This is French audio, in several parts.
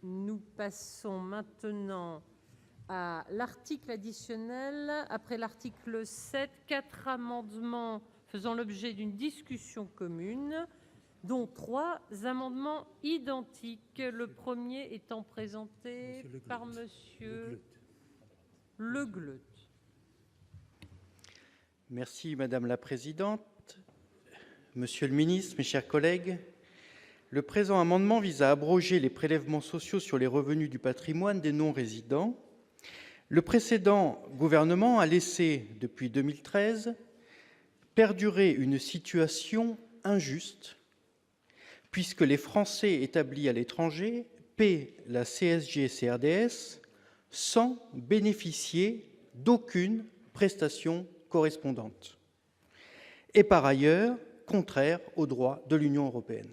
Nous passons maintenant à l'article additionnel. Après l'article 7, 4 amendements faisant l'objet d'une discussion commune, dont 3 amendements identiques. Le premier étant présenté par Monsieur Le Gleut. Merci Madame la Présidente. Monsieur le Ministre, mes chers collègues, le présent amendement vise à abroger les prélèvements sociaux sur les revenus du patrimoine des non-résidents. Le précédent gouvernement a laissé, depuis 2013, perdurer une situation injuste, puisque les Français établis à l'étranger paient la CSG-CRDS sans bénéficier d'aucune prestation correspondante, et par ailleurs contraire au droit de l'Union européenne.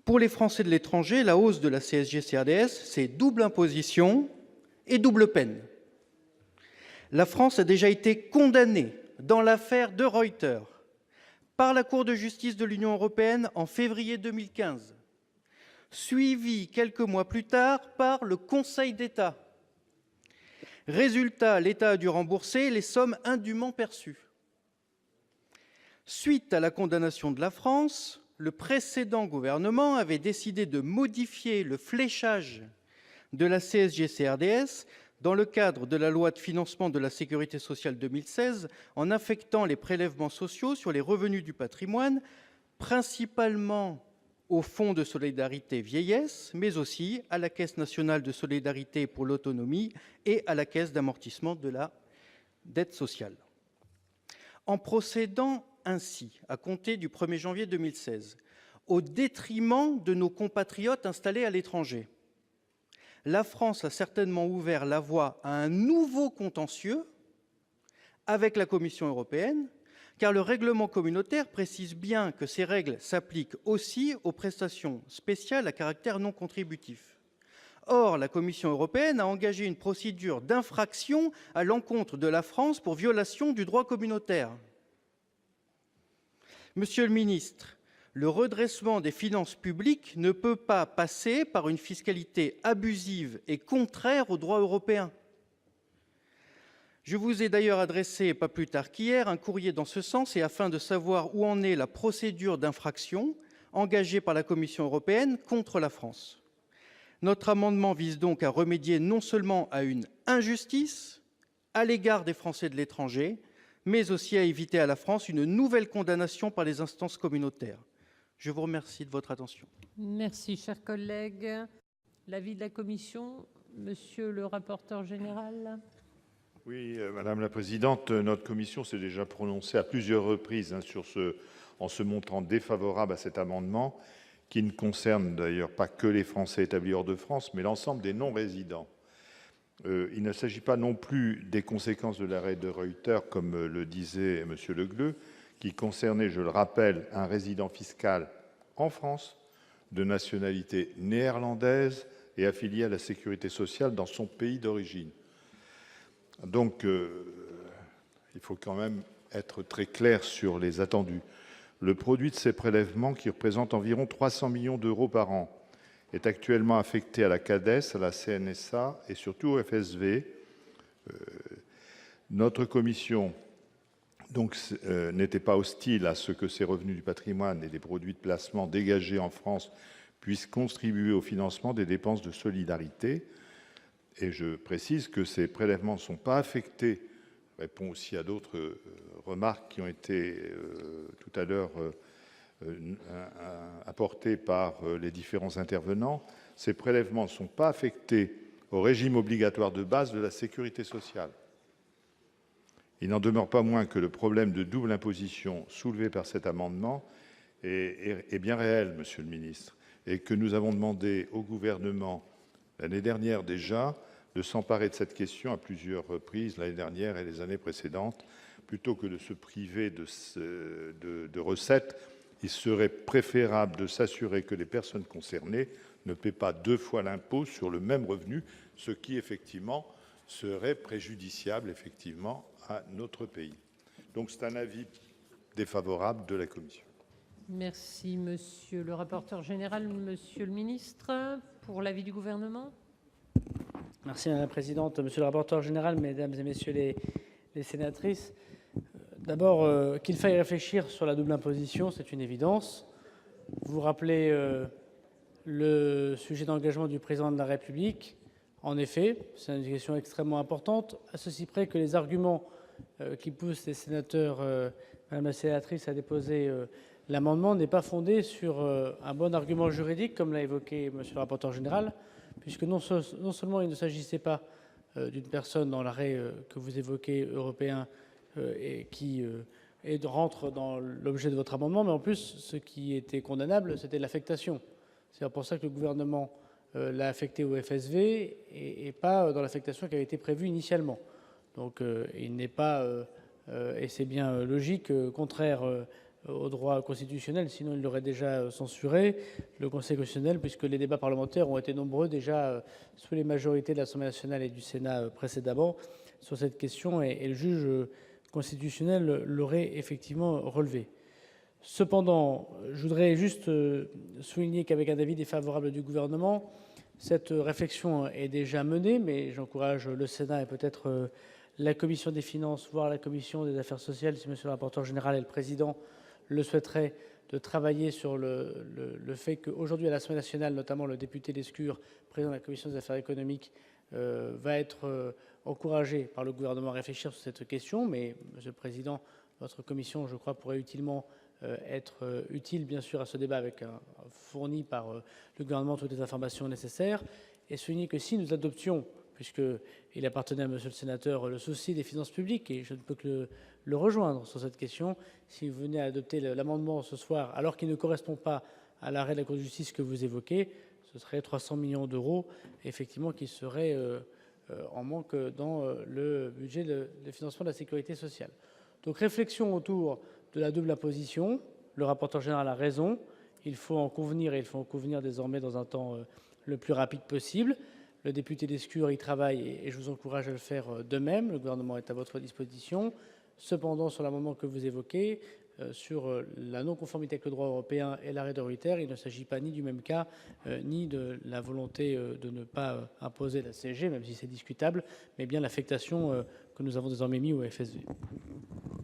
Pour les Français de l'étranger, la hausse de la CSG-CRDS, c'est double imposition et double peine. La France a déjà été condamnée dans l'affaire De Ruyter par la Cour de justice de l'Union européenne en février 2015, suivie quelques mois plus tard par le Conseil d'État. Résultat, l'État a dû rembourser les sommes indûment perçues. Suite à la condamnation de la France, le précédent gouvernement avait décidé de modifier le fléchage de la CSG-CRDS dans le cadre de la loi de financement de la Sécurité sociale 2016, en affectant les prélèvements sociaux sur les revenus du patrimoine, principalement au Fonds de solidarité vieillesse, mais aussi à la Caisse nationale de solidarité pour l'autonomie et à la Caisse d'amortissement de la dette sociale. En procédant ainsi, à compter du 1er janvier 2016, au détriment de nos compatriotes installés à l'étranger, la France a certainement ouvert la voie à un nouveau contentieux avec la Commission européenne, car le règlement communautaire précise bien que ces règles s'appliquent aussi aux prestations spéciales à caractère non contributif. Or, la Commission européenne a engagé une procédure d'infraction à l'encontre de la France pour violation du droit communautaire. Monsieur le ministre, le redressement des finances publiques ne peut pas passer par une fiscalité abusive et contraire au droit européen. Je vous ai d'ailleurs adressé, pas plus tard qu'hier, un courrier dans ce sens, et afin de savoir où en est la procédure d'infraction engagée par la Commission européenne contre la France. Notre amendement vise donc à remédier non seulement à une injustice à l'égard des Français de l'étranger, mais aussi à éviter à la France une nouvelle condamnation par les instances communautaires. Je vous remercie de votre attention. Merci, cher collègue. L'avis de la commission, monsieur le rapporteur général. Oui, Madame la Présidente, notre commission s'est déjà prononcée à plusieurs reprises en se montrant défavorable à cet amendement, qui ne concerne d'ailleurs pas que les Français établis hors de France, mais l'ensemble des non-résidents. Il ne s'agit pas non plus des conséquences de l'arrêt De Ruyter, comme le disait Monsieur Le Gleut, qui concernait, je le rappelle, un résident fiscal en France, de nationalité néerlandaise et affilié à la sécurité sociale dans son pays d'origine. Donc, il faut quand même être très clair sur les attendus. Le produit de ces prélèvements, qui représente environ 300 millions d'euros par an, est actuellement affecté à la CADES, à la CNSA et surtout au FSV. Notre commission n'était pas hostile à ce que ces revenus du patrimoine et des produits de placement dégagés en France puissent contribuer au financement des dépenses de solidarité. Et je précise que ces prélèvements ne sont pas affectés, répond aussi à d'autres remarques qui ont été tout à l'heure apportées par les différents intervenants, ces prélèvements ne sont pas affectés au régime obligatoire de base de la sécurité sociale. Il n'en demeure pas moins que le problème de double imposition soulevé par cet amendement est bien réel, Monsieur le ministre, et que nous avons demandé au gouvernement l'année dernière déjà de s'emparer de cette question à plusieurs reprises, l'année dernière et les années précédentes. Plutôt que de se priver de recettes, il serait préférable de s'assurer que les personnes concernées ne paient pas deux fois l'impôt sur le même revenu, ce qui effectivement serait préjudiciable effectivement à notre pays. Donc c'est un avis défavorable de la commission. Merci, monsieur le rapporteur général. Monsieur le ministre. pour l'avis du gouvernement. Merci Madame la Présidente, Monsieur le rapporteur général, Mesdames et Messieurs les sénatrices. D'abord, qu'il faille réfléchir sur la double imposition, c'est une évidence. Vous rappelez le sujet d'engagement du président de la République. En effet, c'est une question extrêmement importante, à ceci près que les arguments qui poussent les sénateurs, Madame la sénatrice, à déposer l'amendement n'est pas fondé sur un bon argument juridique, comme l'a évoqué Monsieur le rapporteur général, puisque non seulement il ne s'agissait pas d'une personne dans l'arrêt que vous évoquez européen et qui rentre dans l'objet de votre amendement, mais en plus, ce qui était condamnable, c'était l'affectation. C'est pour ça que le gouvernement l'a affecté au FSV et pas dans l'affectation qui avait été prévue initialement. Donc il n'est pas, et c'est bien logique, contraire au droit constitutionnel, sinon il l'aurait déjà censuré, le Conseil constitutionnel, puisque les débats parlementaires ont été nombreux déjà sous les majorités de l'Assemblée nationale et du Sénat précédemment sur cette question, et le juge constitutionnel l'aurait effectivement relevé. Cependant, je voudrais juste souligner qu'avec un avis défavorable du gouvernement, cette réflexion est déjà menée, mais j'encourage le Sénat et peut-être la Commission des finances, voire la Commission des affaires sociales, si Monsieur le rapporteur général et le président le souhaiteraient, de travailler sur le fait qu'aujourd'hui à l'Assemblée nationale, notamment le député Lescure, président de la Commission des affaires économiques, va être encouragé par le gouvernement à réfléchir sur cette question, mais Monsieur le Président, votre commission, je crois, pourrait utilement être utile, bien sûr, à ce débat, avec fourni par le gouvernement toutes les informations nécessaires, et souligner que si nous adoptions, puisqu'il appartenait à Monsieur le Sénateur, le souci des finances publiques, et je ne peux que le rejoindre sur cette question, si vous venez à adopter l'amendement ce soir, alors qu'il ne correspond pas à l'arrêt de la Cour de justice que vous évoquez, ce serait 300 millions d'euros, effectivement, qui seraient en manque dans le budget de financement de la sécurité sociale. Donc réflexion autour de la double imposition. Le rapporteur général a raison. Il faut en convenir, et il faut en convenir désormais dans un temps le plus rapide possible. Le député Lescure y travaille, et je vous encourage à le faire de même. Le gouvernement est à votre disposition. Cependant, sur l'amendement que vous évoquez, sur la non-conformité avec le droit européen et l'arrêt de Ruyter, il ne s'agit pas ni du même cas, ni de la volonté de ne pas imposer la CSG, même si c'est discutable, mais bien l'affectation que nous avons désormais mis au FSV.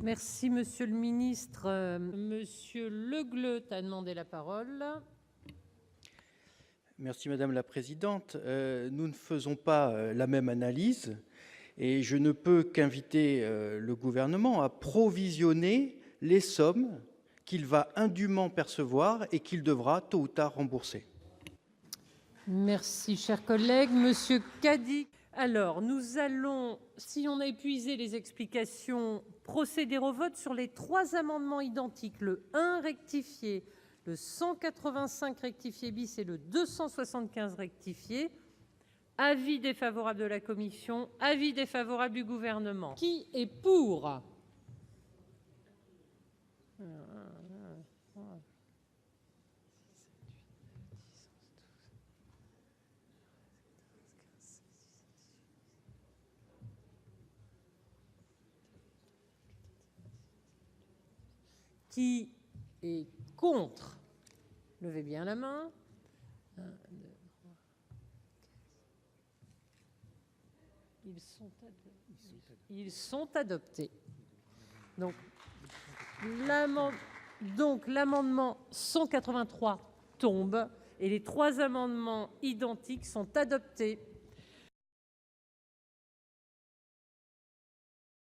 Merci, Monsieur le Ministre. Monsieur Le Gleut a demandé la parole. Merci Madame la Présidente. Nous ne faisons pas la même analyse et je ne peux qu'inviter le gouvernement à provisionner les sommes qu'il va indûment percevoir et qu'il devra tôt ou tard rembourser. Merci, cher collègue. Monsieur Cadic. Alors, nous allons, si on a épuisé les explications, procéder au vote sur les 3 amendements identiques, le 1 rectifié, le 185 rectifié bis et le 275 rectifié. Avis défavorable de la commission, avis défavorable du gouvernement. Qui est pour? Qui est contre? Levez bien la main. 1, 2, 3. Ils sont adoptés. Donc l'amendement 183 tombe et les 3 amendements identiques sont adoptés.